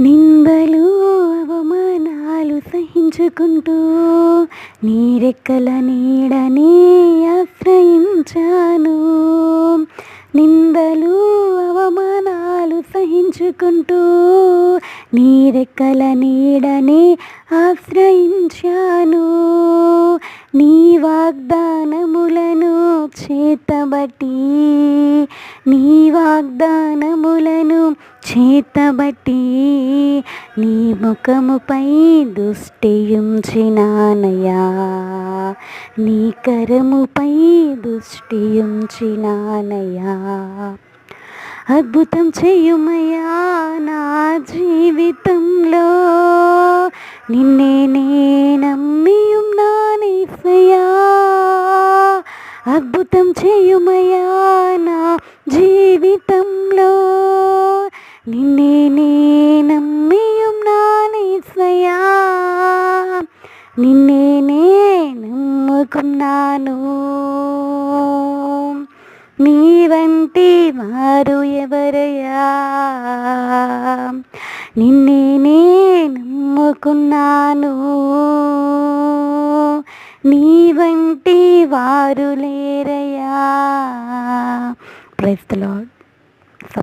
నిందలు అవమానాలు సహించుకుంటూ నీ రెక్కల నీడని ఆశ్రయించాను. నిందలు అవమానాలు సహించుకుంటూ నీ రెక్కల నీడని ఆశ్రయించాను. నీ వాగ్దానములను చేతబట్టి నీ వాగ్దానములను చేతబట్టి నీ ముఖముపై దృష్టియుంచినానయ్యా, నీ కరముపై దృష్టియుంచినానయ్యా. అద్భుతం చేయుమయ్యా నా జీవితంలో, నిన్నే నే నమ్మియున్నానేసయ్యా. అద్భుతం చేయుమయ్యా నా జీవితంలో, నిన్నే నే నమ్మియున్నానేసయ్యా. నిన్నే నే నమ్ముకున్నాను. నీ వంటి వారు ఎవరయ్యా, నిన్నే నే నమ్ముకున్నాను. నీ వంటి వారు లేరయ్యా. Praise the lord.